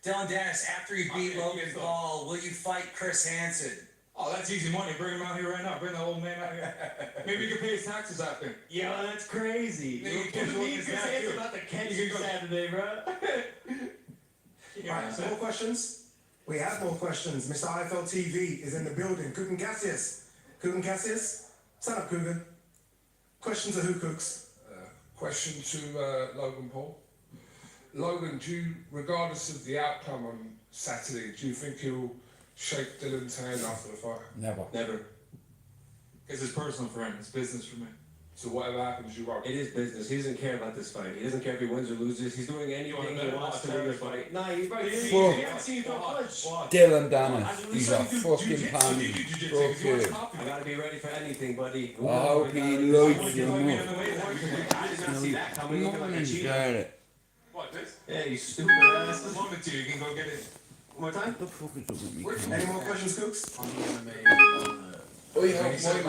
Dylan Danus, after you beat Logan Paul, will you fight Chris Hansen? Oh, that's easy money. Bring him out here right now. Bring that old man out here. Maybe you can pay his taxes after. Yo, that's crazy. You can Chris Hansen about to catch you Saturday, bro. Alright, so more questions? We have more questions. Mr. IFL TV is in the building. Coogan Cassius. Coogan Cassius? Stand up, Coogan. Question to who, Cooks? Question to Logan Paul. Logan, regardless of the outcome on Saturday, do you think he'll shake Dillion's hand after the fight? Never. Never. It's his personal friend. It's business for me. So whatever happens, you won't. It is business. He doesn't care about this fight. He doesn't care if he wins or loses. He's doing anything he wants to win the fight. Nah, he's right. He hasn't seen you throw a punch. Dylan Danus, he's a fucking pandy. Fuck you. I gotta be ready for anything, buddy. I hope he likes you more. I did not see that coming. Looking like a cheater. What, this? Yeah, you stupid ass. I'll loan it to you. You can go get it. One more time? What the fuck is up with me? Any more questions, Cooks? I hope my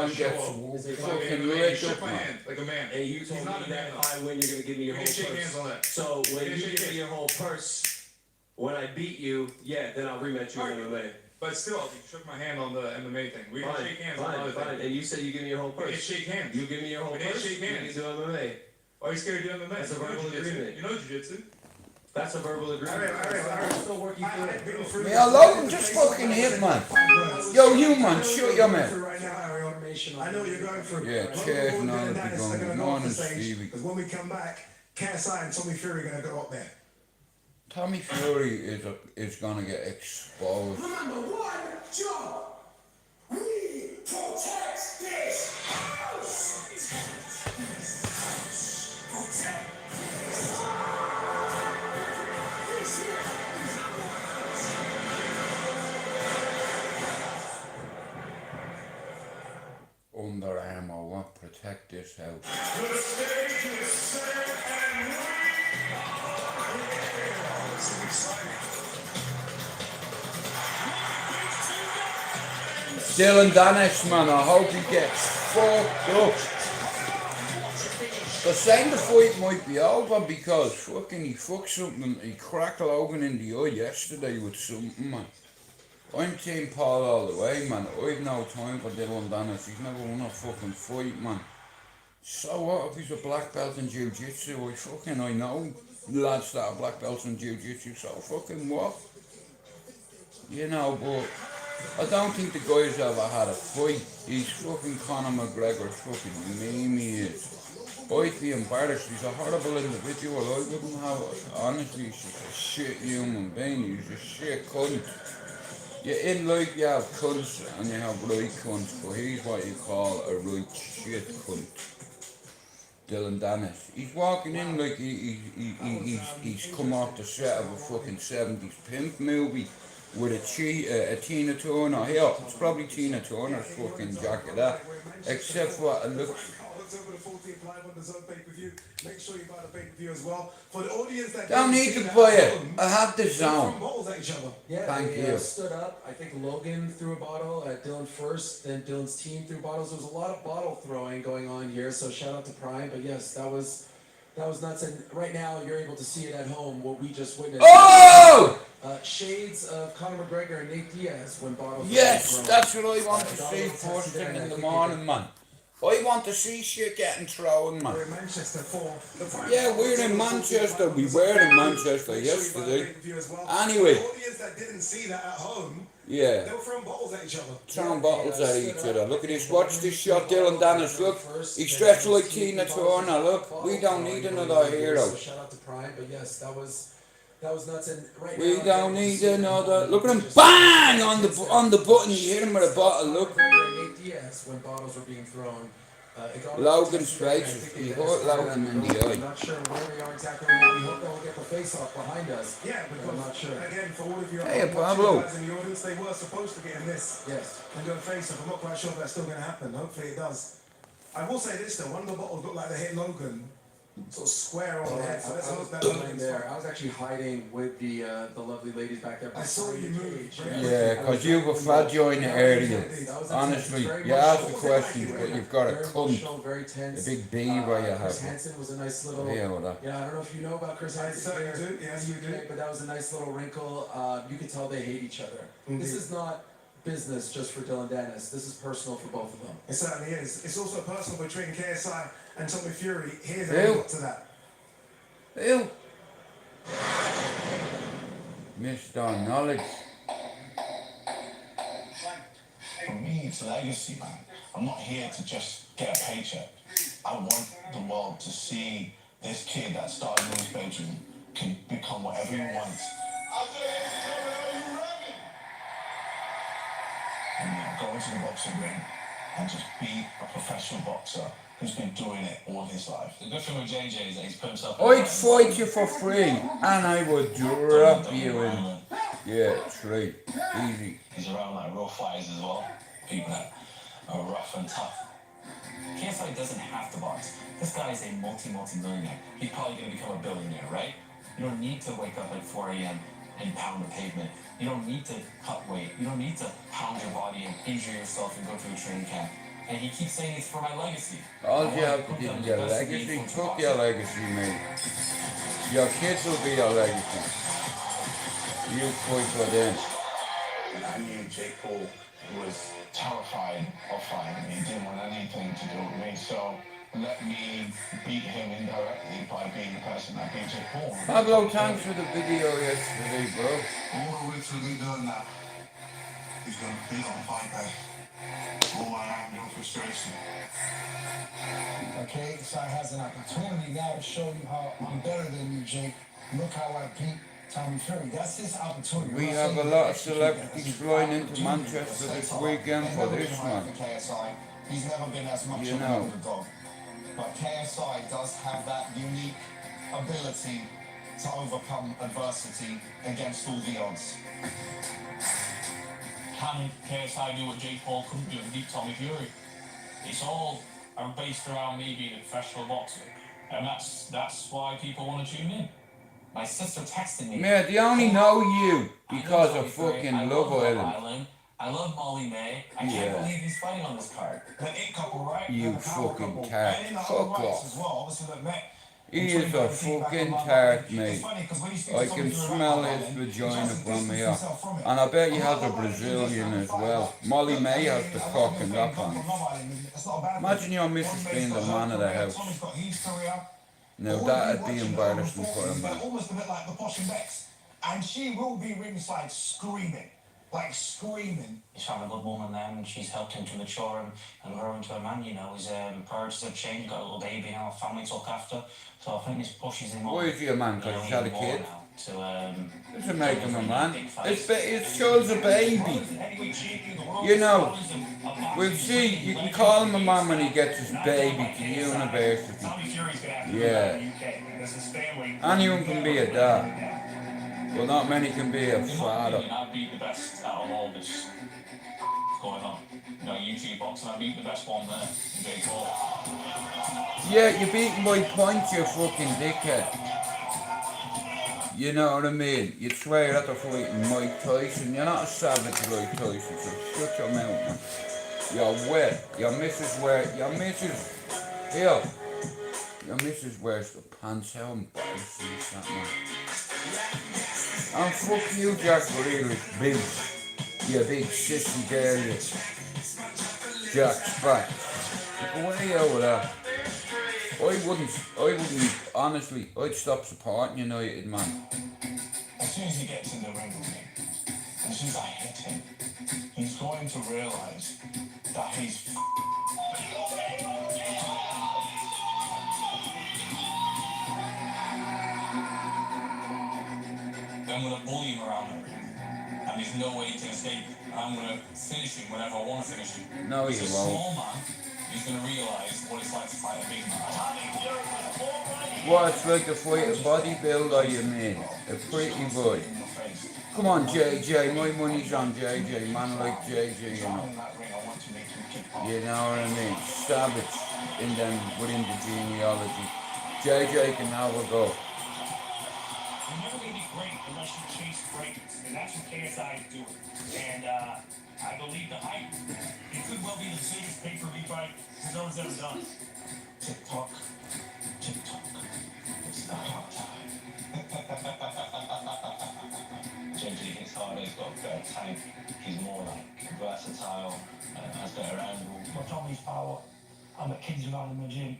man gets fucking lit up, man. Like a man. And you told me that if I win, you're gonna give me your whole Shake hands purse. on that. So when you give me your whole purse, when I beat you, yeah, then I'll rematch you in MMA. But still, you shook my hand on the MMA thing. We can shake hands on the other Fine. thing. And you said you give me your whole We can purse. shake hands. You give me your whole We can purse, shake we hands. can do MMA. Why are you scared of doing MMA? That's a verbal agreement. You know jiu-jitsu. That's a verbal agreement. Alright. Still working through it. Yeah, Logan just fucking hit, man. Yo, you, man, shut your mouth. Right now, I know you're going through. Yeah, cheers, and all that be going. Good Morning, Stevie. Because when we come back, KSI and Tommy Fury are going to go up there. Tommy Fury is gonna get exposed. Remember one job. We protect this house. Protect this Under Armour, what protect this house. The stage is set and we This is exciting. Dylan Danus, man, I hope he gets fucked up. They're saying the fight might be over because fucking he fucked something. He cracked Logan in the eye yesterday with something, man. I'm Team Paul all the way, man. I've no time for Dylan Danus. He's never won a fucking fight, man. So what if he's a black belt in jiu-jitsu? I know lads that are black belts in jiu-jitsu, so fucking what? You know, but I don't think the guy's ever had a fight. He's fucking Conor McGregor's fucking meme, he is. I'd be embarrassed. He's a horrible individual. I wouldn't have it. Honestly, he's just a shit human being. He's a shit cunt. You're in like you have cunts and you have right cunts, but he's what you call a right shit cunt. Dylan Danus. He's walking in like he's come off the set of a fucking 70s pimp movie with a Tina Turner. Yeah, it's probably Tina Turner's fucking jacket, that. Except for it looks. Over the 14th live on the Zone pay-per-view. Make sure you buy the pay-per-view as well. For the audience that Don't need to buy it. I have the Zone. Bottles at each other. Yeah, Thank they you. stood up. I think Logan threw a bottle at Dylan first, then Dylan's team threw bottles. There was a lot of bottle throwing going on here, so shout out to Prime. But yes, that was nuts. And right now, you're able to see it at home, what we just witnessed. Oh! Shades of Conor McGregor and Nate Diaz when bottles Yes, were that's what I want to That see was first tested thing there, in the and I think morning, man. I want to see shit getting thrown, man. We're in Manchester for the final. Yeah, we're in Manchester. We were in Manchester yesterday. Anyway. For the audience that didn't see that at home, Yeah, they were throwing bottles at each other. throwing bottles at each other. Look at this. Watch this shot, Dylan Danus. Look, he's stretched like Tina Turner. Look, we don't need another hero. So shout out to Prime. But yes, that was nuts. And right We now, don't need another. Look at him, bang on the button. You hit him with a bottle. Look, Nate Diaz when bottles were being thrown. Logan's face. He hurt Logan in the I'm eye. not sure where we are exactly right now. We hope that we'll get the face off behind us. Yeah, because I'm not sure. again, for all of you Hey, watching Pablo. guys in the audience, they were supposed to get in this Yes. and do a face-off. I'm not quite sure if that's still going to happen. Hopefully it does. I will say this though, one of the bottles looked like they hit Logan, sort of square on the head. So let's hope that I Logan's there. fine. I was actually hiding with the lovely ladies back there. I saw you move. Yeah, because you were fragile earlier. Honestly, you asked the question, but you've got a very cunt. emotional, very tense. A big beaver you Chris have. Hansen was a nice little. Yeah, well, that. Yeah, I don't know if you know about Chris I Hansen. certainly do. Yes, we do. But that was a nice little wrinkle. You could tell they hate each other. Indeed. This is not business just for Dylan Dennis. This is personal for both of them. It certainly is. It's also personal between KSI and Tommy Fury. Here's Ew. how we got to that. Ew. Mr. Knowledge. For me, it's legacy, man. I'm not here to just get a paycheck. I want the world to see this kid that started in his bedroom can become whatever he wants. And go into the boxing ring and just be a professional boxer who's been doing it all his life. The good thing with JJ is that he's put himself... I'd fight you for free, and I would drop you in. Yeah, straight. Easy. He's around like real fighters as well. People that are rough and tough. KSI doesn't have to box. This guy is a multi-millionaire. He's probably going to become a billionaire, right? You don't need to wake up at 4 a.m. and pound the pavement. You don't need to cut weight. You don't need to pound your body and injure yourself and go to a training camp. And he keeps saying it's for my legacy. All you have to do is your legacy. Fuck your legacy, mate. Your kids will be your legacy. You fight for them. I knew Jake Paul was terrified of fighting me. He didn't want anything to do with me. So let me beat him indirectly by being the person that beat Jake Paul. Pablo, thanks for the video yesterday, bro. All the way to me doing that. He's going to beat on fight day. All my anger and frustration. Okay, so I has an opportunity now to show you how I'm better than you, Jake. Look how I beat Tommy Fury. That's his opportunity. We have a lot of celebrities flying into Manchester this weekend for this one. KSI. He's never been as much You of an know. underdog. But KSI does have that unique ability to overcome adversity against all the odds. Can KSI do what Jake Paul couldn't do and beat Tommy Fury? It's all based around me being a professional boxer. And that's why people want to tune in. My sister texted me. Yeah, they only know you because of fucking Love Island. I love Molly May. I can't believe he's fighting on this card. The it couple, right? You The power fucking couple. tart. And in the Fuck whole rights off. as well. Obviously, that met He in is a 2019 back fucking on Love tart, Island. mate. It's funny 'cause when you speak I to can somebody smell around his Love Island, he vagina tries to from distance here. himself from it. And I bet he Love has a Island, Brazilian he's as well. Molly May has the cock and that on. one. Imagine your missus being the man of the house. Tommy's got his career. Now that'd be embarrassing for him. They're almost a bit like the Posh and Becks. And she will be ringside screaming. Like screaming. He's found a good woman now and she's helped him to mature and grow into a man, you know. His priorities have changed, got a little baby now, a family to look after. So I think this pushes him on. Why is he a man? Because he's had a kid? To, Doesn't make him a man. It's child's a baby. You know, we'll see, you can call him a man when he gets his baby to university. Yeah. Anyone can be a dad. Well, not many can be a father. I beat the best out of all this going on. You know, YouTube boxing, I beat the best one there. Jake Paul. Yeah, you're beating by points, you fucking dickhead. You know what I mean? You'd swear at the fighting Mike Tyson. You're not a savage like Tyson, so shut your mouth, man. You're wet. Your missus wears... Your missus... Here. Your missus wears the pants. How embarrassing is that, man? And fuck you, Jack Grealish, big, you big sissy girl, you. Jack Spratt. Look away over there. I wouldn't, honestly, I'd stop supporting United, man. As soon as he gets in the ring with me, as soon as I hit him, he's going to realise that he's I'm going to bully him around the ring, and there's no way to escape. I'm going to finish him whenever I want to finish him. No, you As a won't. small man, he's going to realise what it's like to fight a big man. What, it's like to fight a bodybuilder, you mean? A pretty boy. Come on, JJ, my money's on JJ, man like JJ, you know. You know what I mean? Savage within the genealogy. JJ can have a go. You're never going to be great unless you chase greatness, and that's what KSI is doing. And I believe the hype, it could well be the biggest pay-per-view fight no one's ever done. Tick-tock, tick-tock, it's the hot time. JJ hits harder, he's got a better tank, he's more like versatile, has better angle. But Tommy's power, I'm at kids around in the gym.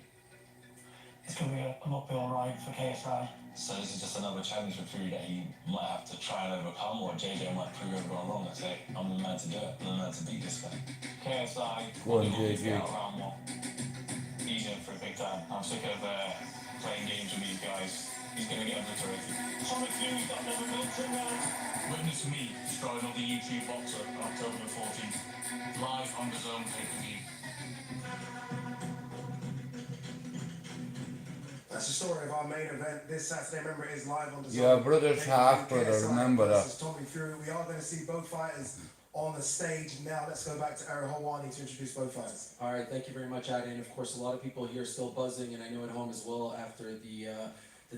It's going to be an uphill ride for KSI. So this is just another challenge for Fury that he might have to try and overcome, or JJ might prove everyone wrong and say, I'm the man to do it, I'm the man to beat this guy. KSI, Go on, will JJ. out round one. He's in for a big time. I'm sick of playing games with these guys. He's going to get obliterated. Tommy Fury's got another military round. Witness me destroy another YouTube boxer on October the 14th. Live on the Zone pay-per-view. That's the story of our main event this Saturday. Remember, it is live on the Yeah, Zone. brother's half brother, KSI remember that. versus Tommy Fury. We are going to see both fighters on the stage now. Let's go back to Eric Hawani to introduce both fighters. All right, thank you very much, Adi. And of course, a lot of people here still buzzing, and I know at home as well after the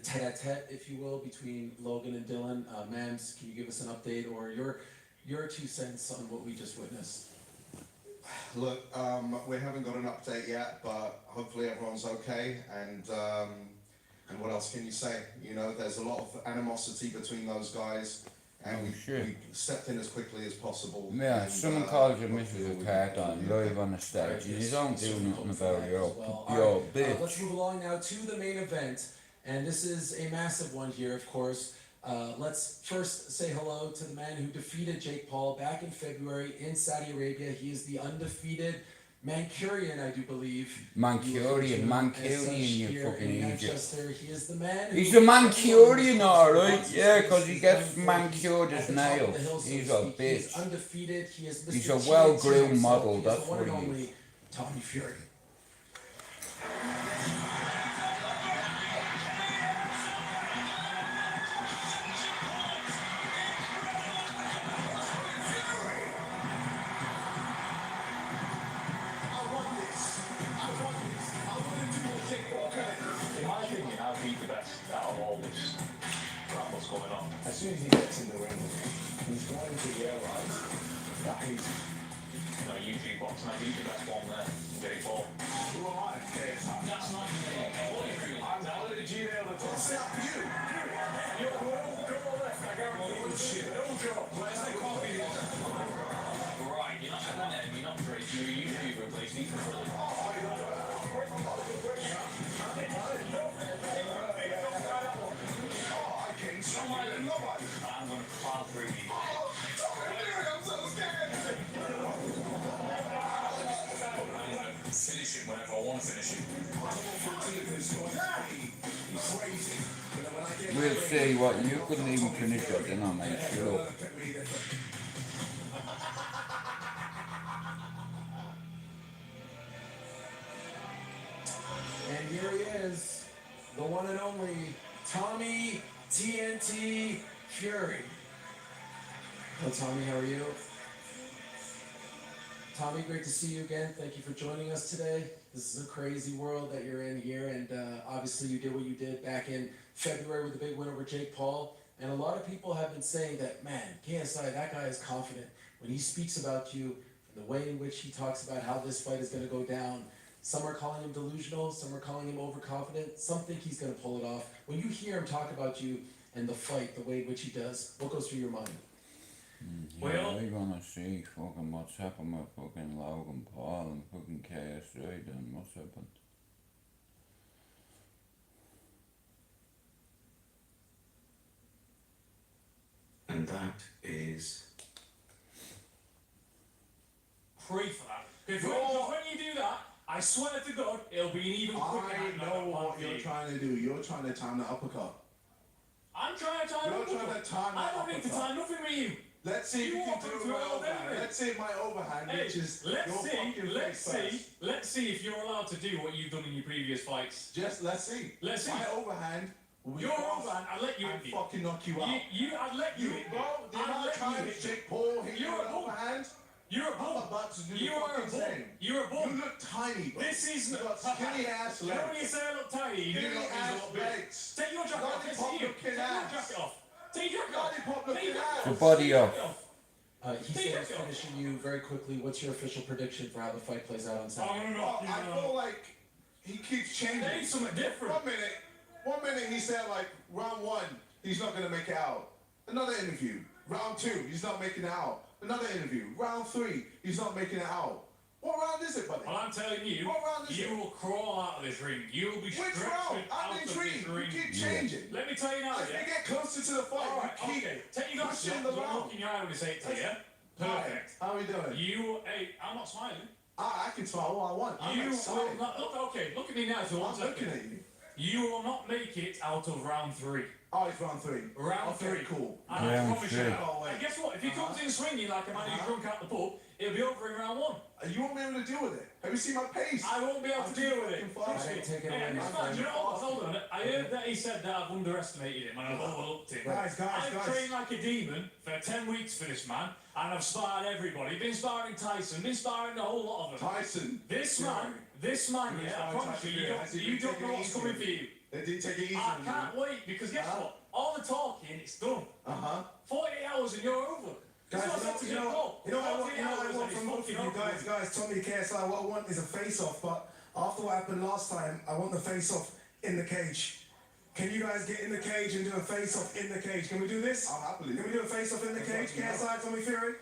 tete-a-tete, if you will, between Logan and Dylan. Mams, can you give us an update or your 2 cents on what we just witnessed? Look, we haven't got an update yet, but hopefully everyone's okay. And what else can you say? You know, there's a lot of animosity between those guys, and we stepped in as quickly as possible. Yeah, and, someone calls your missus a cat on live on the stage, and you don't do nothing about it, yo bitch. Let's move along now to the main event, and this is a massive one here, of course. Let's first say hello to the man who defeated Jake Paul back in February in Saudi Arabia. He is the undefeated Mancunian, I do believe. Mancunian, you fucking idiot. Manchester. He is the man. He's a Mancunian, alright? Yeah, because he gets manicured his nails. He's a bitch. He's undefeated. He is Mr. He's a well-groomed model, He's that's the one what and he only is. Tommy Fury. What's going on? As soon as he gets in the ring, he's going to realize that he's YouTube boxing, I beat the best one there. Jake Paul. who am I? That's not I'm the G-Nail that talks out for you. You're go left, I guarantee you. Shit, don't go. Where's the coffee? right. You're not having them. You're not great. You're a YouTuber, please. Need to I'm going to plow through you. I'm so scared. Finish it whenever I want to finish it. We'll see what you couldn't even finish it, then I'll make sure. And here he is, the one and only Tommy TNT Fury. Hello, Tommy, how are you? Tommy, great to see you again. Thank you for joining us today. This is a crazy world that you're in here, and obviously you did what you did back in February with the big win over Jake Paul. And a lot of people have been saying that, man, KSI, that guy is confident. When he speaks about you, and the way in which he talks about how this fight is going to go down, some are calling him delusional, some are calling him overconfident, some think he's going to pull it off. When you hear him talk about you and the fight, the way in which he does, what goes through your mind? Yeah, we're gonna see fucking what's happened with fucking Logan Paul and fucking KSI then, what's happened? And that is... Pray for that. Because when you do that, I swear to God, it'll be an even quicker. I know what you're trying to do. You're trying to time the uppercut. I'm trying to time You're the uppercut. trying to time the I don't need to uppercut. time nothing with you. Let's see if you can do my overhand. Let's see my overhand, Hey, which is let's your fucking face let's see if you're allowed to do what you've done in your previous fights. Just let's see. Let's see. My overhand will be Your fast overhand, I'll let you and hit me. fucking knock you out. I'd let you hit me. Bro, the I'd amount of let you times hit me. Jake Paul hit you You're with a an bull. overhand, You're a I'm bull. about about to do You the are a fucking bum. same. You're a bum. You look tiny, bro. This is You got skinny ass You know when you legs. say I look tiny, you do Skinny look ass a bit. legs. Take your jacket off. Let's see Lollipop you. looking Take your ass. jacket off. Take your jacket off. Lollipop Take your looking jacket ass. The off. body Take your off. jacket off. He said he's finishing you very quickly. What's your official prediction for how the fight plays out on Saturday? Oh, I feel like he keeps changing. Say something different. 1 minute. 1 minute he said like round 1, he's not gonna make it out. Another interview. Round 2, he's not making it out. Another interview. Round 3, he's not making it out. What round is it, buddy? Well, I'm telling you, What round is you it? will crawl out of this ring. You will be Which stretched round? out I'm of this intrigued. You ring. keep changing. Let me tell you now, As we yeah? get closer to the fight, All right, you keep okay. Take your glasses pushing off. the Don't round. look in your eye when I say it to you. Perfect. How are we doing? You, hey, I'm not smiling. I can smile all I want. I'm You will excited. not, look, okay, look at me now for 1 I'm looking second. at you. You will not make it out of round 3. Oh, it's round 3. Round Okay, 3. cool. And I Round promise you three. that. And guess what? If he comes in swinging like a man who's drunk out the pub, it'll be over in round 1. You won't be able to deal with it. Have you seen my pace? I won't be able to deal with it. Trust me. Take it Hey, away, and my this man, friend. do you know what? Hold on. I heard that he said that I've underestimated him and I've overlooked him. Guys, I've trained like a demon for 10 weeks for this man, and I've sparred everybody. Been sparring Tyson, been sparring a whole lot of them. Tyson. This man, yeah, I promise you, you don't know what's coming for you. They did take it easy. I can't wait, because guess what? All the talking, it's done. 48 hours and you're over. Guys, That's what I said to you know what I want 48 hours from and it's both of you fucking over. guys, Tommy, KSI, what I want is a face-off, but after what happened last time, I want the face-off in the cage. Can you guys get in the cage and do a face-off in the cage? Can we do this? I'll happily. Can we do a face-off in the cage? KSI, Tommy Fury?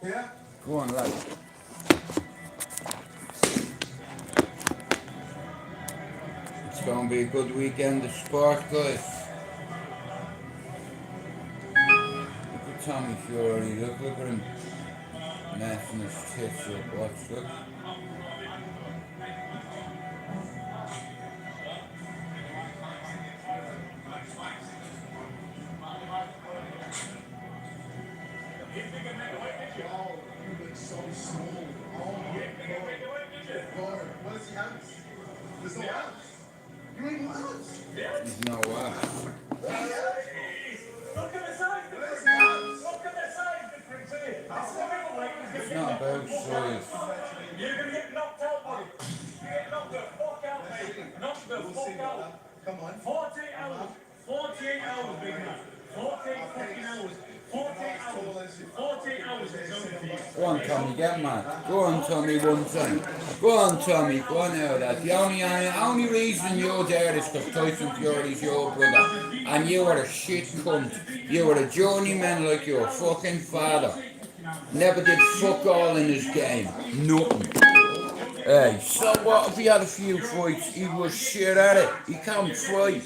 Yeah? Go on, lad. It's gonna be a good weekend of sport, guys. Look at Tommy Fury, look at him messing his tits up, watch, look. Oh, you look so small. Oh my god. Lord, what is the ounce? There's no ounce. You ain't no ounce. There's no way. Look at the size Where's difference. the ounce? Look at the size difference here. That's the middleweight. It's not about size. You're gonna get knocked out, buddy. You get knocked the fuck out, mate. Knocked the We'll see fuck out. that. Come on. 48 hours. 48 hours, big man. 48 fucking hours. 48 hours. 48 hours is over for you. Go on, Tommy, get mad. Go on, Tommy, one time. Go on, Tommy, go on out of that. The only reason you're there is because Tyson Fury's your brother. And you are a shit cunt. You were a journeyman like your fucking father. Never did fuck all in his game. Nothing. Hey, so what if he had a few fights? He was shit at it. He can't fight.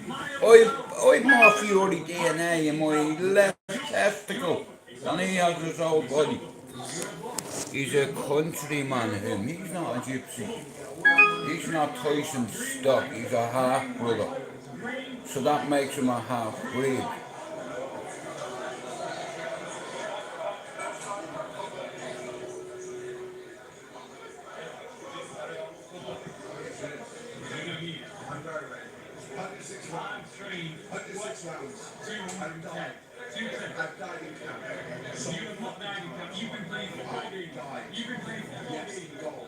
I've more Fury DNA in my left testicle than he has his whole body. He's a countryman, him. He's not a gypsy. He's not Tyson's stock. He's a half brother. So that makes him a half breed. You've been playing for 4 days. You've been playing for 4 days.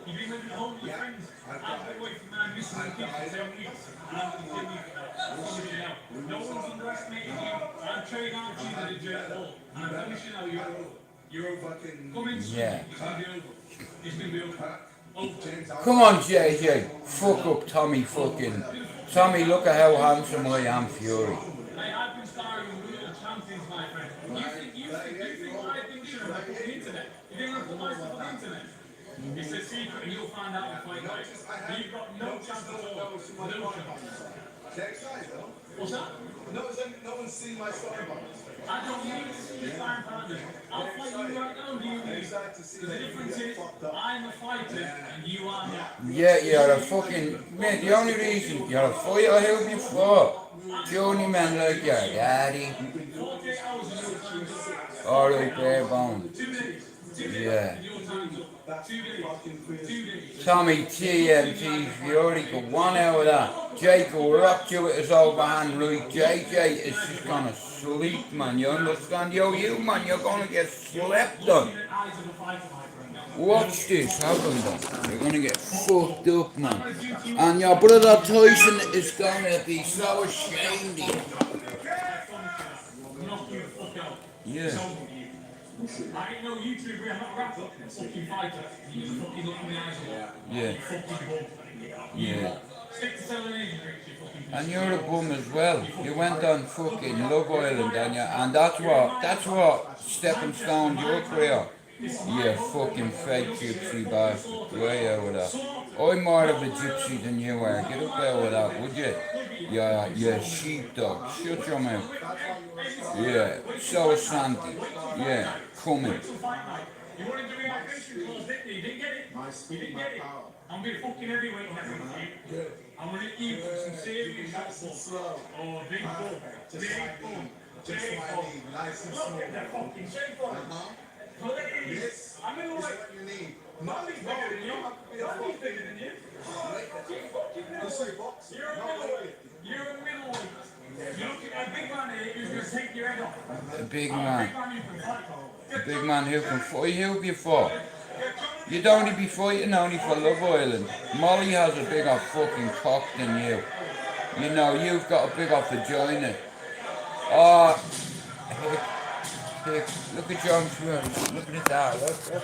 You've been living at home with your friends. I've been away from my missus and kids for 7 weeks. And I'm continuing for that. I'm telling you now. No one's underestimating you. I'm trading out to you that are at all. And I'm telling you now, you're over. You're over. Come in soon. Yeah. It's going to be over. It's going to be over. Come on, JJ. Fuck up Tommy fucking. Tommy, look at how handsome I am, Fury. Hey, I've been starring with real champions, my friend. You think I've been doing it on the internet? You think I've put myself on the internet? It's a secret and you'll find out in fight night. You've got no chance at all. No chance. They're excited though. What's that? No one's seen my storylines. I don't need to see your sparring partner. I'll fight you right now, do you need? The difference is, I'm a fighter and you are not. Yeah, you're a fucking... Mate, the only reason you're a fighter who you fought. Journeyman like your daddy. 48 hours and your time's up. Alright, bare bone. 2 days. 2 days Yeah. and your time's up. 2 days. 2 days. Tommy TNT Fury got 1 hour of that. Jake will rock you with his overhand right. JJ is just gonna sleep, man. You understand? Yo, you, man, you're gonna get slept on. Watch this happen, then. You're gonna get fucked up, man. And your brother Tyson is gonna be so ashamed of you. Yeah. I ain't no YouTuber, I'm not a rapper, I'm a fucking fighter. You fucking look me in the eyes. Yeah. You fucking bum. Yeah. Stick to selling energy drinks, you fucking piece And you're a bum as well. You went on fucking Love Island, and you, and that's what stepping stone your career. You fucking fake gypsy bastard. Way out with that. I'm more of a gypsy than you are. Get up there with that, would you? Yeah, sheepdog. Shut your mouth. Yeah, so sandy. Yeah, coming. You wanted to do relaxation clause, didn't you? You didn't get it. You didn't get it. I'm being fucking heavyweight on everything. I'm gonna eat you some serious football. Oh, big bull. Big bull. Big bull. Look at that fucking shape on it. Look at it. I'm in the way. Nobody's bigger than you. Nobody's bigger than you. You're a middleweight. You're a middleweight. You're looking at a big man here who's gonna take your head off. A big man. A big man who can fight. Who you for? You'd only be fighting only for Love Island. Molly has a bigger fucking cock than you. You know, you've got a bigger vagina. Look at John Fury. Look at that. Look.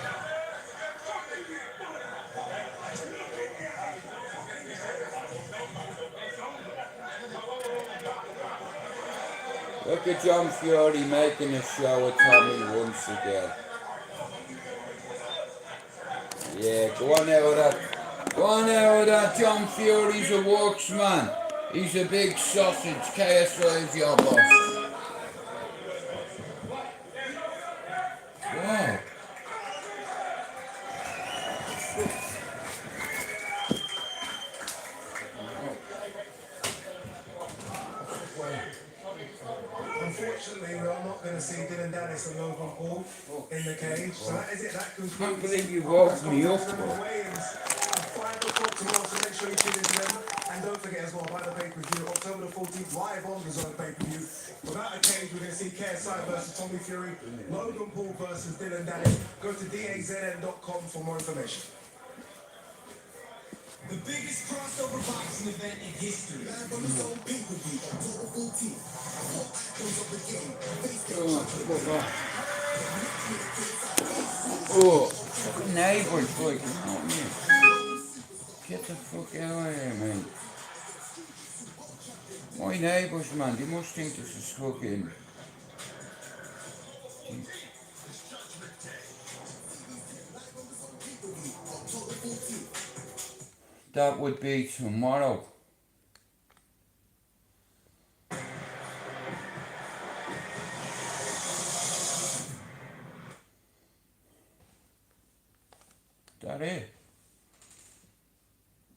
Look at John Fury making a show of Tommy once again. Yeah, go on there with that. Go on there with that. John Fury's a works man. He's a big sausage. KSI's your boss. Wow. Unfortunately, we are not going to see Dylan Danus and Logan Paul in the cage. So that is it. That concludes. I can't believe you woke me up. 5 o'clock tomorrow, so make sure you tune into them. And don't forget as well, buy the pay-per-view, October the 14th, live on the Zone pay-per-view. Without a cage, we're going to see KSI versus Tommy Fury, Logan Paul versus Dylan Danus. Go to dazn.com for more information. The biggest crossover boxing event in history. Live on the Zone pay-per-view, October 14th. Oh, fucking neighbours, boy, not me. Get the fuck out of here, man. My neighbours, man, they must think this is fucking... That would be tomorrow. That it?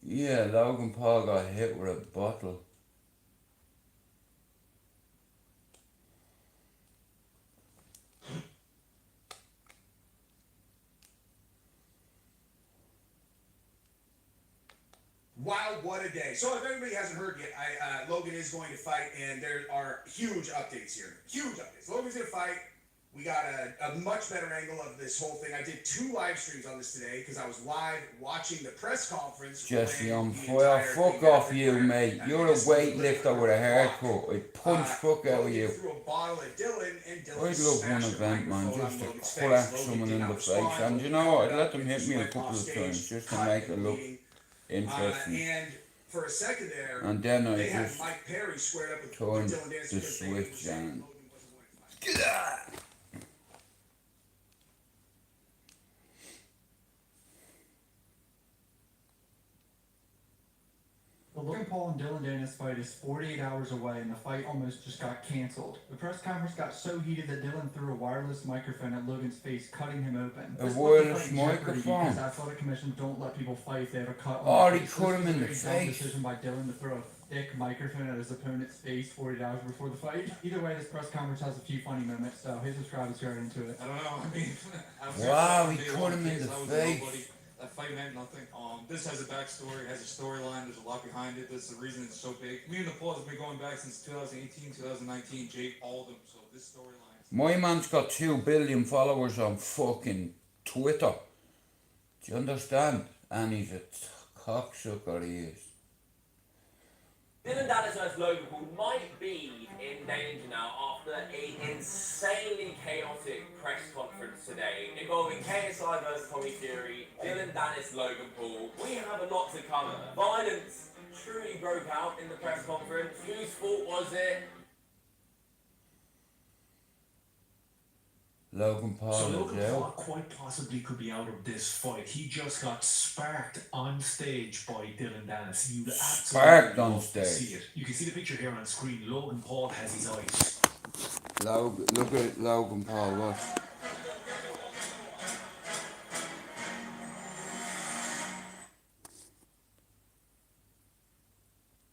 Yeah, Logan Paul got hit with a bottle. Wow, what a day. So if everybody hasn't heard yet, Logan is going to fight, and there are huge updates here. Huge updates. Logan's going to fight. We got a much better angle of this whole thing. I did 2 live streams on this today because I was live watching the press conference. Jesse, I'm fire. Fuck off you, mate. You're a weightlifter with a haircut. I'd punch fuck out of you. Threw a bottle at Dylan, and Dylan I'd love one event, man, just to crack someone in the face. And you know what? I'd let them hit me a couple of times just to make it look interesting. And for a second there, and then I they had just Mike Perry squared up with turned Dylan Danus the because they were switch saying on. The Logan Paul and Dylan Danus fight is 48 hours away, and the fight almost just got canceled. The press conference got so heated that Dylan threw a wireless microphone at Logan's face, cutting him open. A wireless microphone? Because athletic commissions don't let people fight if they have a cut. Oh, he cut him in the face. Decision by Dylan to throw a thick microphone at his opponent's face 48 hours before the fight. Either way, this press conference has a few funny moments, so his subscribers are into it. I don't know. I mean, wow, he cut him in the face. That fight meant nothing. This has a backstory, has a storyline, there's a lot behind it. That's the reason it's so big. Me and the Paul has been going back since 2018, 2019, Jake, all of them. So this storyline. My man's got 2 billion followers on fucking Twitter. Do you understand? And he's a cocksucker, he is. Dillion Danus vs Logan Paul might be in danger now after an insanely chaotic press conference today involving KSI vs Tommy Fury, Dillion Danus, Logan Paul. We have a lot to cover. Violence truly broke out in the press conference. Whose fault was it? Logan Paul So is Logan Paul out. quite possibly could be out of this fight. He just got sparked on stage by Dillion Danus. You'd Sparked absolutely on love to stage. see it. You can see the picture here on screen. Logan Paul has his eyes. Look at Logan Paul, watch.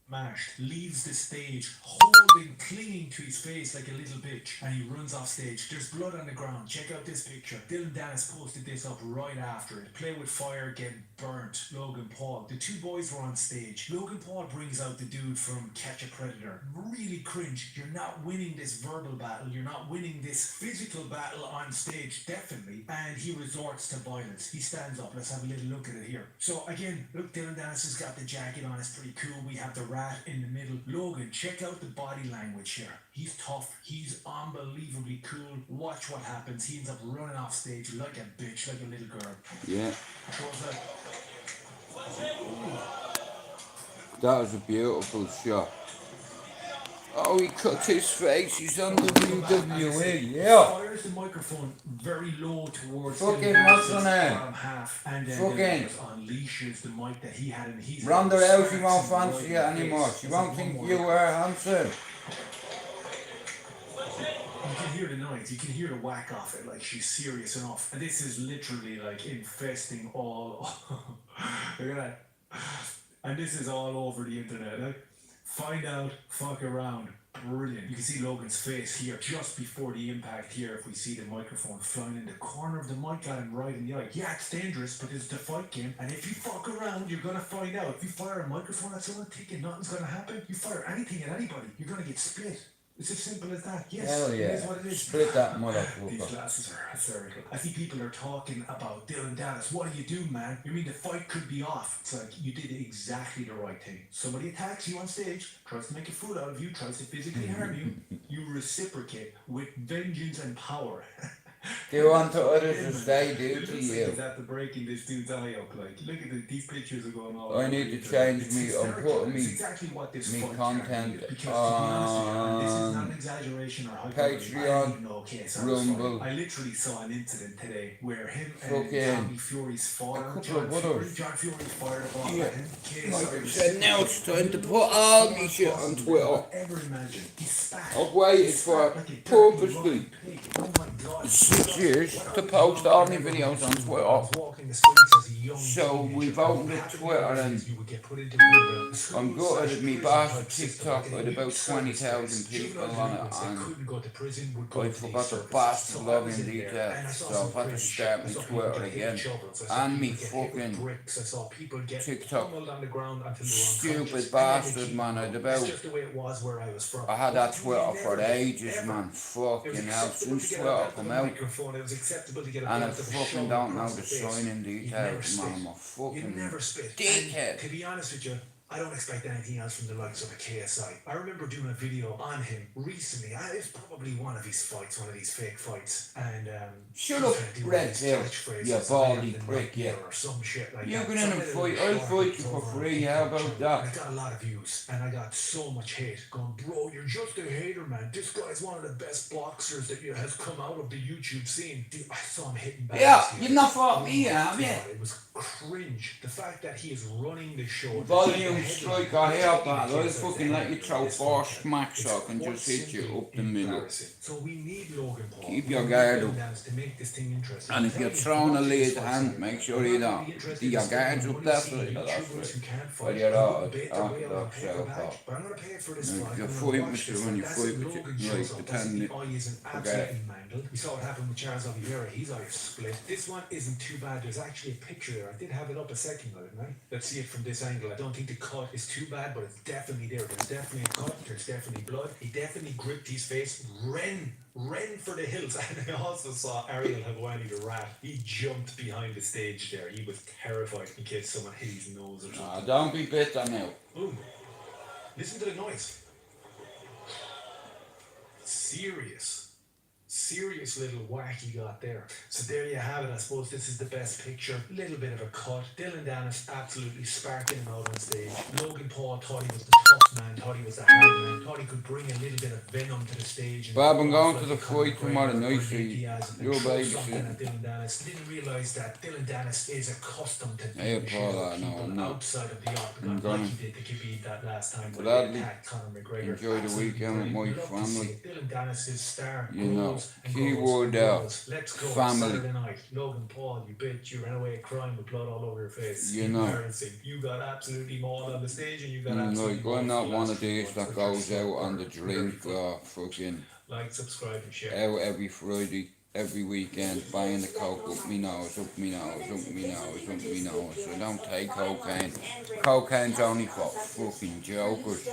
Mashed, leaves the stage, holding, clinging to his face like a little bitch, and he runs off stage. There's blood on the ground. Check out this picture. Dillion Danus posted this up right after it. Play with fire, get burnt. Logan Paul. The two boys were on stage. Logan Paul brings out the dude from Catch a Predator. Really cringe. You're not winning this verbal battle. You're not winning this physical battle on stage, definitely. And he resorts to violence. He stands up. Let's have a little look at it here. So again, look, Dillion Danus has got the jacket on. It's pretty cool. We have the rat in the middle. Logan, check out the body language here. He's tough. He's unbelievably cool. Watch what happens. He ends up running off stage like a bitch, like a little girl. Yeah. What was that? That was a beautiful shot. Oh, he cut his face. He's on WWE. Yeah. Fires the microphone very low towards Fucking the what's her name? bottom half, and then Fucking unleashes the mic that he had in his. Ronda Rousey won't fancy it anymore. She won't think you are handsome. You can hear the noise, you can hear the whack off it, like she's serious enough. And this is literally like infesting all. Look at that. And this is all over the internet. Like, find out, fuck around. Brilliant. You can see Logan's face here just before the impact here. If we see the microphone flying in the corner of the mic, got him right in the eye. Yeah, it's dangerous, but it's the fight game. And if you fuck around, you're gonna find out. If you fire a microphone at someone thinking nothing's gonna happen, you fire anything at anybody, you're gonna get split. It's as simple as that. Yes, Hell yeah. it is what it is. Split that These motherfucker. glasses are hysterical. I see people are talking about Dillion Danus. What do you do, man? You mean the fight could be off? It's like you did exactly the right thing. Somebody attacks you on stage, tries to make a fool out of you, tries to physically harm you. You reciprocate with vengeance and power. Do unto others as they do to you. Is after breaking this dude's eye up, like look at these pictures are going on. I need to change me. I'm putting me exactly what this content because to be honest with you, this is not an on exaggeration or hyperbole. Patreon, Rumble. I literally saw an incident today where him and Fucking Tommy Fury's father, a couple John of others. Fury fired a ball Yeah. at him. Like I said, now it's time to put all my shit on Twitter. Ever imagine? He spat. I've waited for purposely 6 years to post all my videos on Twitter. So we've opened up Twitter and I'm gutted at me bastard TikTok with about 20,000 people on it, and I forgot the bastard login details, so I've had to start my Twitter again. And me fucking TikTok stupid bastard, man. I had that Twitter for ages, man. Fucking hell, since Twitter come out. And I fucking don't know the sign-in details, man. I'm a fucking dickhead. To be honest with you, I don't expect anything else from the likes of a KSI. I remember doing a video on him recently. It's probably one of his fights, one of these fake fights. And shut up, Red Pill, you baldy prick, yeah. Or some shit like You that. can in and fight, I'll fight you for free, how about that? I got a lot of views, and I got so much hate. Going, bro, you're just a hater, man. This guy's one of the best boxers that has come out of the YouTube scene. Dude, I saw him hitting back. Yeah, you've not fought me, have you? It was cringe. The fact that he is running the show. Volume strike, I hear that. I'll fucking let you throw 4 smacks so I can just hit you up the middle. So we need Logan Paul. Keep your guard up. To make this thing interesting. And if you're throwing a lead hand, make sure you don't. Do your guards up that side of that way. Well, you're out. Orthodox southpaw. If you fight with you, when you fight with you, like, pretend forget it. We saw what happened with Charles Oliveira. His eye split. This one isn't too bad. There's actually a picture there. I did have it up a second ago, didn't I? Let's see it from this angle. I don't think the cut is too bad, but it's definitely there. There's definitely a cut. There's definitely blood. He definitely gripped his face, ran for the hills. And I also saw Ariel Hawani, the rat. He jumped behind the stage there. He was terrified in case someone hit his nose or something. Don't be bitter now. Ooh. Listen to the noise. Serious little whack he got there. So there you have it. I suppose this is the best picture. Little bit of a cut. Dillon Danus absolutely sparking him out on stage. Logan Paul thought he was the tough man, thought he was the hard man, thought he could bring a little bit of venom to the stage. Bob, I'm going to the fight tomorrow night, so you're babysitting. Didn't realise that Dillon Danus is accustomed to Hey, Paul, no, I'm not. outside of the octagon, I'm gonna like he did to Khabib that last time when gladly he attacked Conor McGregor. enjoy the weekend with my family. Dillon Danus is star. You know, Goals and keyword goals. Let's go. family. Saturday night. Logan Paul, you bitch, you ran away crying with blood all over your face. You know. Embarrassing. You got absolutely mauled on the stage and you got Like, absolutely I'm not mauled one for of the these last that 3 goes months. out on the drink or fucking Like, subscribe and share. out every Friday, every weekend, buying the coke up me nose, up me nose, up me nose, up me nose. I don't take cocaine. Cocaine's only for fucking jokers.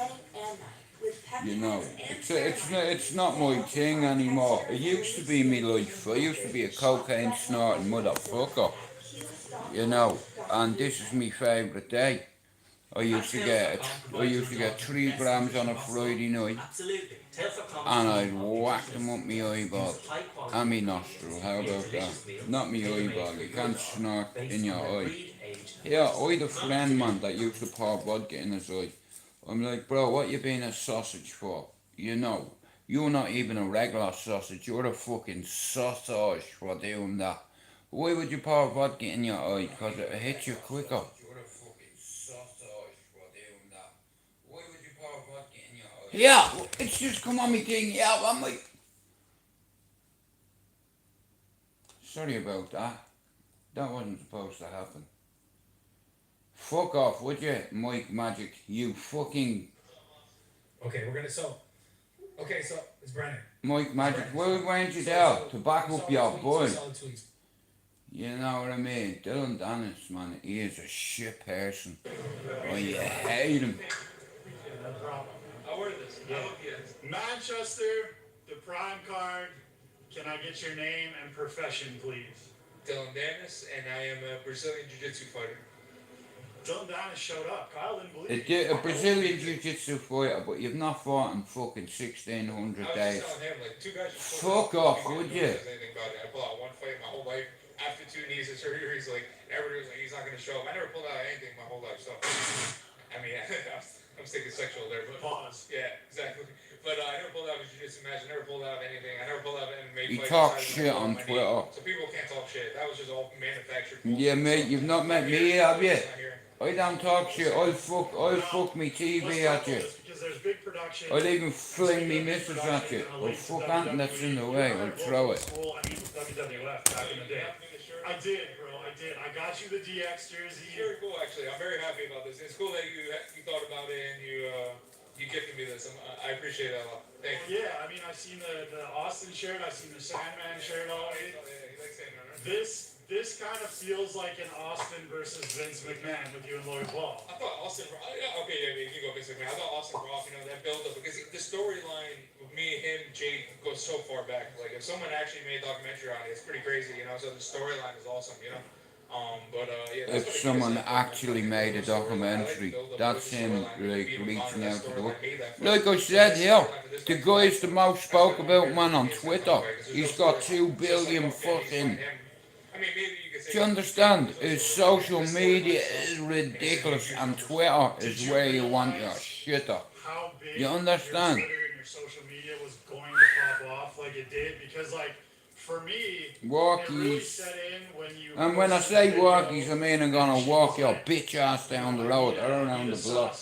You know, it's not my thing anymore. It used to be me life. I used to be a cocaine snorting motherfucker. You know, and this is my favourite day. I used to get 3 grams on a Friday night, and I'd whack them up my eyeball and my nostril. How about that? Not my eyeball. You can't snort in your eye. Yeah, I had a friend, man, that used to pour vodka in his eye. I'm like, bro, what you being a sausage for? You know, you're not even a regular sausage. You're a fucking sausage for doing that. Why would you pour vodka in your eye? Because it'll hit you quicker. Yeah, it's just come on me thing. Yeah, I'm like, sorry about that. That wasn't supposed to happen. Fuck off, would you, Mike Magic? You fucking Okay, so it's Brennan. Mike Magic. Where went you there to back up your boy? You know what I mean? Dillon Danus, man, he is a shit person. Oh, you hate him. I'll wear this. Manchester, the prime card. Can I get your name and profession, please? Dillon Danus, and I am a Brazilian Jiu-Jitsu fighter. Dillon Danus showed up. Kyle didn't believe it. A Brazilian Jiu-Jitsu fighter, but you've not fought in fucking 1,600 days. Fuck off, would you? I pulled out one fight my whole life. After 2 knees and surgeries, like, everybody was like, he's not going to show up. I never pulled out anything my whole life, so. I mean, I'm sticking sexual there, but. Pause. Yeah, exactly. But I never pulled out of a jiu-jitsu match. I never pulled out of anything. I never pulled out of MMA He fights. talks shit on Twitter. So people can't talk shit. That was just all manufactured. Yeah, mate, you've not met me, have you? I don't talk shit. I'll fuck me TV at you. Because there's big production. I'll even fling me missus at you. I'll fuck anything that's in the way. I'll throw it. I mean, WWF back in the day. I did, bro. I did. I got you the DX jersey. Very cool, actually. I'm very happy about this. It's cool that you thought about it and you gifted me this. I appreciate that a lot. Thank you. Yeah, I mean, I've seen the Austin shirt. I've seen the Sandman shirt. This kind of feels like an Austin versus Vince McMahon with you and Logan Paul. I thought Austin, okay, yeah, you can go Vince McMahon. I thought Austin Rock, that build up, because the storyline with me, him, Jake goes so far back. Like, if someone actually made a documentary on it, it's pretty crazy, so the storyline is awesome, yeah. If someone actually made a documentary, that's him, like, reaching out to the world. Like I said here, the guy's the most spoke about man on Twitter. He's got 2 billion fucking... Do you understand? His social media is ridiculous, and Twitter is where you want your shitter. You understand? Your Twitter and your social media was going to pop off like it did, because, like, for me, walkies. It really set in when you... And when I say walkies, I mean I'm gonna walk your bitch ass down the road or around the block.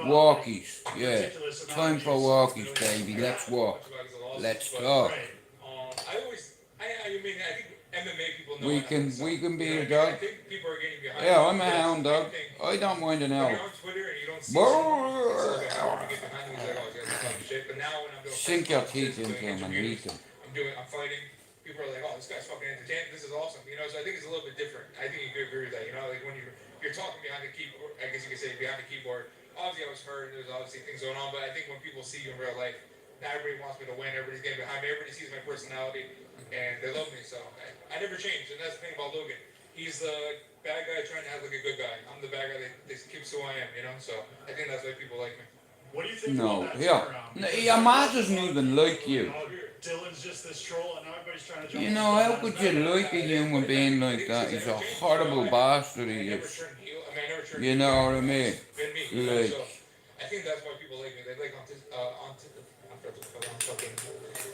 Walkies, yeah. Time for walkies, baby. Let's walk. Let's talk. I think MMA people know. We can be a dog. Yeah, I'm a hound dog. I don't mind an elf. Sink your teeth into him and eat him. I'm fighting. people are like, oh, this guy's fucking entertaining. This is awesome. You know, so I think it's a little bit different. I think you could agree with that. You know, like when you're talking behind the keyboard, I guess you could say behind the keyboard. Obviously, I was hurt. There's obviously things going on, but I think when people see you in real life, now everybody wants me to win. Everybody's getting behind me. Everybody sees my personality, and they love me. So I never changed, and that's the thing about Logan. He's the bad guy trying to act like a good guy. I'm the bad guy that keeps who I am. You know, so I think that's why people like me. What do you think No, about that yeah. turnaround? No, your ma doesn't even like you. Dylan's just this troll, and now everybody's trying to jump. You know, how could you like a human being like that? He's a horrible bastard, he is. You know what I mean? Like, I think that's why people like me. They like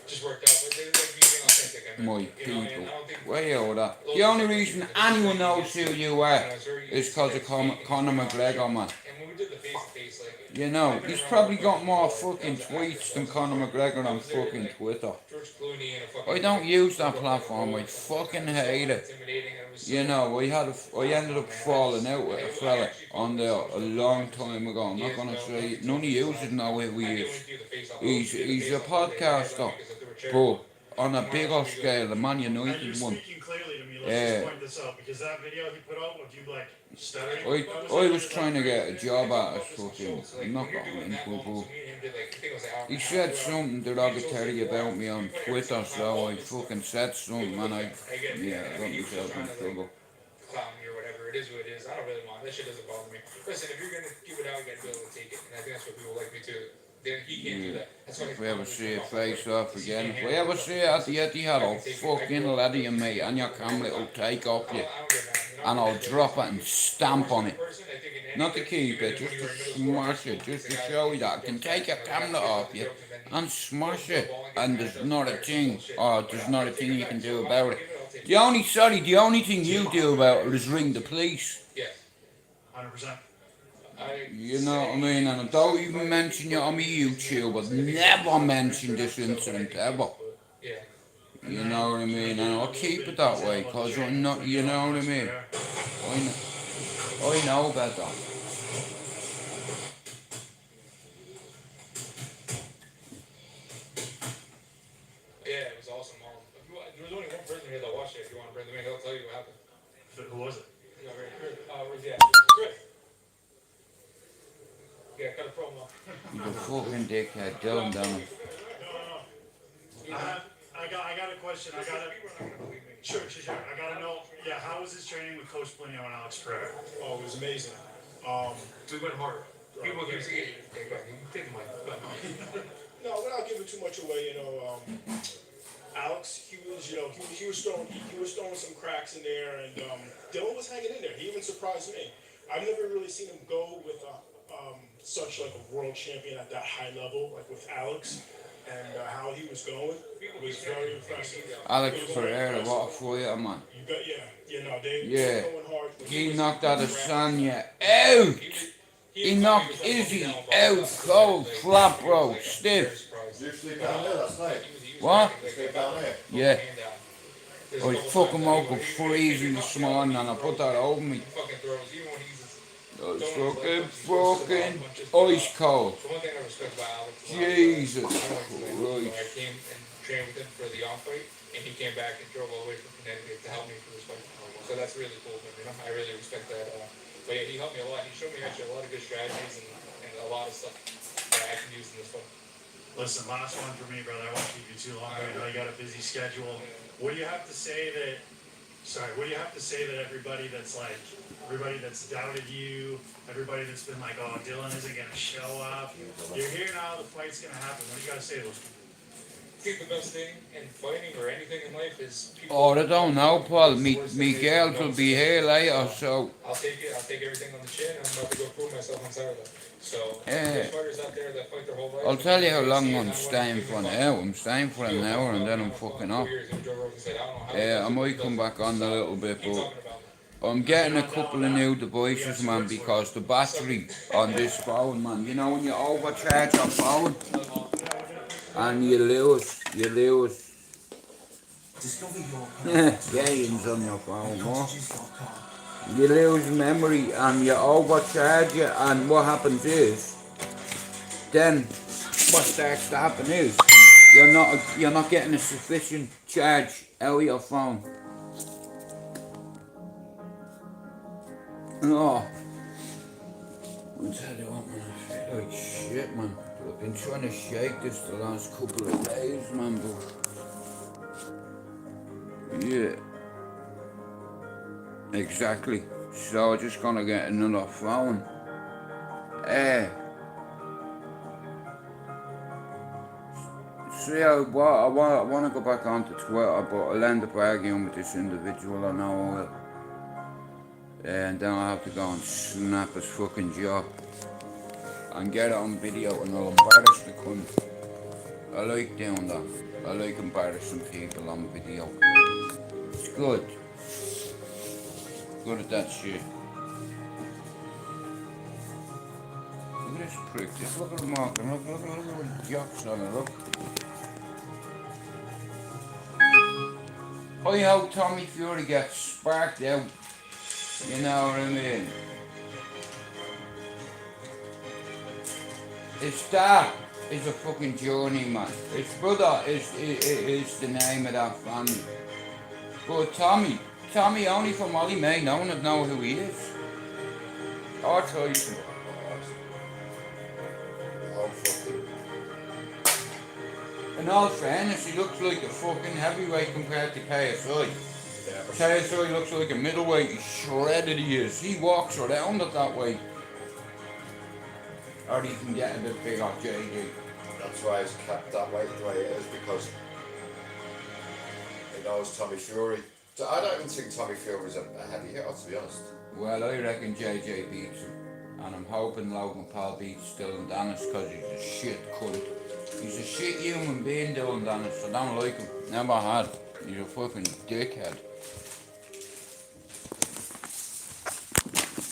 just worked out, but they like me being authentic. I mean, my you know, and I people. don't think Where you that? The only reason anyone knows who you are is because of Conor McGregor, man. and when we did the face-to-face, like You know, he's probably got more fucking tweets than Conor McGregor on fucking Twitter. George Clooney and a fucking I don't use that platform, I fucking hate it. intimidating, and it was You know, I ended up falling out with a fella on there a long time ago. I'm not gonna say, none of you should know who he is. He's a podcaster, but on a bigger scale, the Man United one. Speaking clearly to me, let's just point this out, because that video he put out, would you like stuttering? I was trying to get a job out of fucking, I'm not going into it, but he said something derogatory about me on Twitter, so I fucking said something, and I got myself in trouble. clown me or whatever. It is what it is. I don't really mind. That shit doesn't bother me. Listen, if you're gonna give it out, you gotta be able to take it. And I think that's what people like me too. Then he can't do that. That's why If we ever see a face off again, if we ever see it at the Etihad, I'll fucking let you, mate, and your camera will take off you. And I'll drop it and stamp on it. Not to keep it, just to smash it, just to show you that I can take your camera off you and smash it. And there's not a thing, you can do about it. The only thing you do about it is ring the police. Yeah. 100%. You know what I mean? And I don't even mention it on my YouTube. I've never mentioned this incident ever. Yeah. You know what I mean? And I'll keep it that way, because I'm not, you know what I mean? I know better. Yeah, it was awesome. There was only one person here that watched it. If you want to bring them in, he'll tell you what happened. Who was it? Where's he at? Chris. Yeah, got a promo. He's a fucking dickhead, Dylan Danus. I got a question. Sure. I gotta know. Yeah, how was his training with Coach Plinio and Alex Pereira? Oh, it was amazing. We went hard. People keep saying, take the mic. No, without giving too much away, Alex, he was throwing some cracks in there, and Dylan was hanging in there. He even surprised me. I've never really seen him go with such like a world champion at that high level, like with Alex, and how he was going was very impressive. Alex Pereira, what a fighter, man. They were going hard. He knocked Adesanya out. He knocked Izzy out cold, flat, bro, stiff. You sleep down there last night? What? You sleep down there? Yeah. I fucking woke up freezing this morning and I put that over me. It's fucking ice cold. Jesus Christ. I came and trained with him for the on-fight, and he came back and drove all the way from Connecticut to help me for this fight. So that's really cool of him, I really respect that. But yeah, he helped me a lot. He showed me actually a lot of good strategies and a lot of stuff that I can use in this fight. Listen, last one for me, brother. I won't keep you too long. I know you got a busy schedule. What do you have to say that? What do you have to say that everybody that's doubted you, everybody that's been like, oh, Dylan isn't gonna show up. You're here now. The fight's gonna happen. What do you gotta say to those people? I think the best thing in fighting or anything in life is people. Oh, I don't know, Paul. Me girls will be here later, so. I'll take it. I'll take everything on the chin. I'm about to go prove myself on Saturday. So Yeah. there's fighters out there that fight their whole life. I'll tell you how long I'm staying for now. I'm staying for an hour and then I'm fucking off. Yeah, I might come back on a little bit, but I'm getting a couple of new devices, man, because the battery on this phone, man, you know when you overcharge your phone and you lose gains on your phone, what? You lose memory and you overcharge it, and what happens is, then what starts to happen is you're not getting a sufficient charge Out of your phone. Oh. I'll tell you what, man, I feel like shit, man. I've been trying to shake this the last couple of days, man, but... Yeah. Exactly. So I'm just gonna get another phone. See, I want to go back onto Twitter, but I'll end up arguing with this individual, I know I will. And then I'll have to go and snap his fucking jaw. And get it on video and I'll embarrass the cunt. I like doing that. I like embarrassing people on video. It's good. Good at that shit. Look at this prick, just look at him walking, look at the jocks on it, look. I hope Tommy Fury gets sparked out, you know what I mean? His dad is a fucking journeyman. His brother is the name of that family. But Tommy only from Molly May, no one would know who he is. Or Tyson. In all fairness, he looks like a fucking heavyweight compared to KSI. KSI looks like a middleweight, he's shredded he is. He walks around it that way. Or he can get a bit big on JJ. That's why he's kept that weight the way it is, because he knows Tommy Fury. So I don't even think Tommy Fury was a heavy hitter, to be honest. Well, I reckon JJ beats him. And I'm hoping Logan Paul beats Dylan Danus because he's a shit cunt. He's a shit human being, Dylan Danus. I don't like him. Never had. He's a fucking dickhead.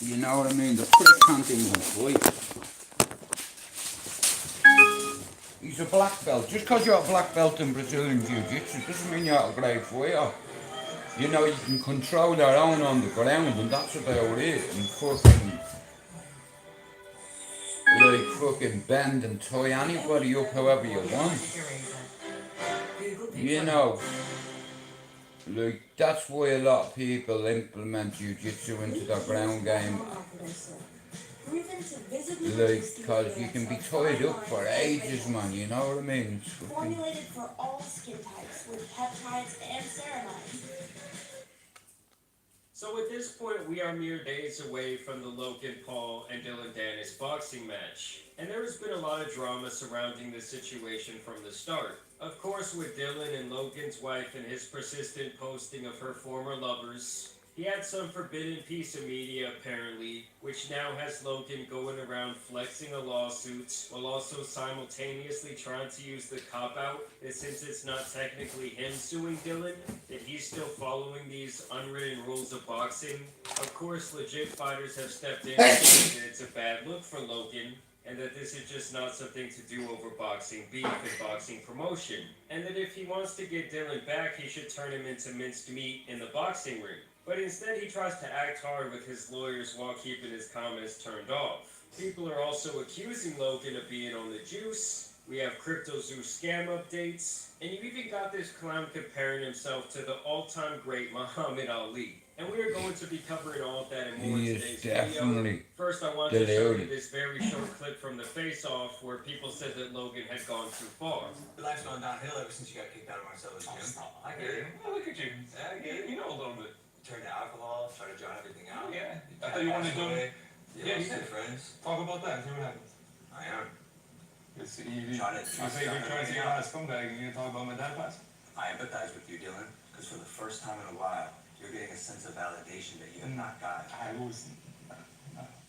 You know what I mean? The prick can't even fight. He's a black belt. Just because you're a black belt in Brazilian Jiu-Jitsu doesn't mean you're a great fighter. You know, you can control your own on the ground and that's about it. And fucking bend and tie anybody up however you want. You know, like that's why a lot of people implement Jiu-Jitsu into their ground game. Like, cause you can be tied up for ages, man, you know what I mean? It's formulated for all skin types with peptides and ceramides. So at this point, we are mere days away from the Logan Paul and Dylan Danus boxing match. And there has been a lot of drama surrounding the situation from the start. Of course, with Dylan and Logan's wife and his persistent posting of her former lovers. He had some forbidden piece of media, apparently, which now has Logan going around flexing a lawsuit, while also simultaneously trying to use the cop-out that since it's not technically him suing Dylan, that he's still following these unwritten rules of boxing. Of course, legit fighters have stepped in and said that it's a bad look for Logan, and that this is just not something to do over boxing beef and boxing promotion, and that if he wants to get Dylan back, he should turn him into minced meat in the boxing ring. But instead he tries to act hard with his lawyers while keeping his comments turned off. People are also accusing Logan of being on the juice. We have Crypto Zoo scam updates. And you even got this clown comparing himself to the all-time great Muhammad Ali. And we are going to be covering all of that and more in today's video. First, I want to show you this very short clip from the face-off where people said that Logan had gone too far. Your life's gone downhill ever since you got kicked out of Marcelo's gym. I get it. Oh, look at you. I get it. You know a little bit. Turn to alcohol, try to drown everything out. Yeah. I thought you wanted to do it. Yeah, you friends. Talk about that. See what happens. I am. You say you're trying to say you're not a scumbag and you're talking about my dad class? I empathize with you, Dylan, because for the first time in a while, you're getting a sense of validation that you have not gotten.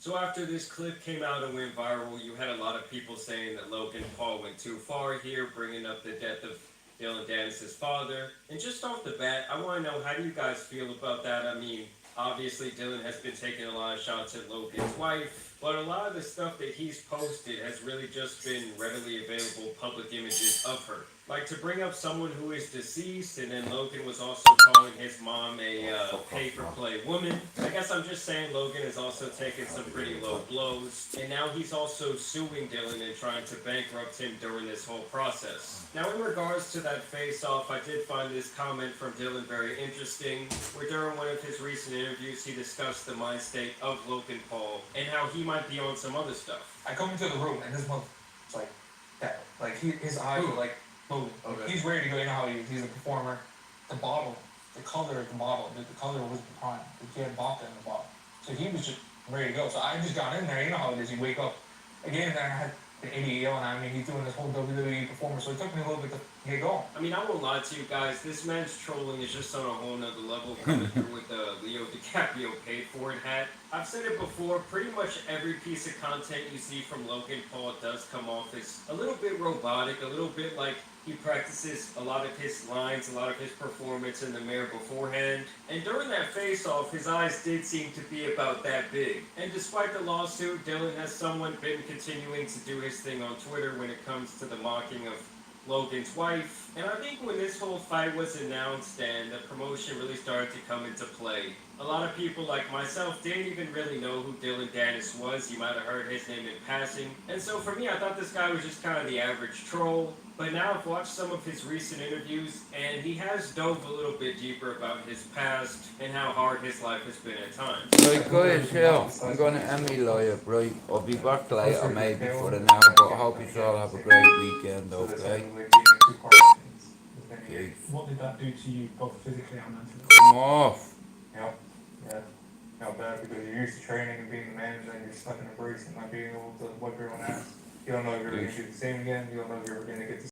So after this clip came out and went viral, you had a lot of people saying that Logan Paul went too far here, bringing up the death of Dylan Danus' father. And just off the bat, I want to know, how do you guys feel about that? I mean, obviously Dylan has been taking a lot of shots at Logan's wife, but a lot of the stuff that he's posted has really just been readily available public images of her. Like, to bring up someone who is deceased, and then Logan was also calling his mom a pay-for-play woman. I guess I'm just saying Logan has also taken some pretty low blows, and now he's also suing Dillion and trying to bankrupt him during this whole process. Now, in regards to that face-off, I did find this comment from Dillion very interesting, where during one of his recent interviews, he discussed the mind state of Logan Paul, and how he might be on some other stuff. I come into the room, and this motherfucker's like that. Like, his eyes are like, moving. Okay. He's ready to go. You know how he's a performer. The bottle, the color of the bottle, the color was the prime. He had vodka in the bottle. So he was just ready to go. So I just got in there. You know how it is. You wake up again, and I had an idiot yelling at me. He's doing this whole WWE performance. So it took me a little bit to get going. I mean, I won't lie to you guys. This man's trolling is just on a whole nother level, coming through with the Leo DiCaprio paid for it hat. I've said it before, pretty much every piece of content you see from Logan Paul does come off as a little bit robotic, a little bit like he practices a lot of his lines, a lot of his performance in the mirror beforehand. And during that face-off, his eyes did seem to be about that big. And despite the lawsuit, Dillion has somewhat been continuing to do his thing on Twitter when it comes to the mocking of Logan's wife. And I think when this whole fight was announced and the promotion really started to come into play, a lot of people like myself didn't even really know who Dillion Danus was. You might have heard his name in passing. And so for me, I thought this guy was just kind of the average troll. But now I've watched some of his recent interviews, and he has dove a little bit deeper about his past and how hard his life has been at times. Right, guys, yeah, I'm going to end my live, right? I'll be back later maybe for an hour, but I hope you all have a great weekend, okay? Okay. What did that do to you, both physically and mentally? I'm off. Yep. Yeah. Not bad, because you're used to training and being the manager, and you're stuck in a brace and not being able to wipe your own ass. You don't know if you're going to do the same again. You don't know if you're going to get to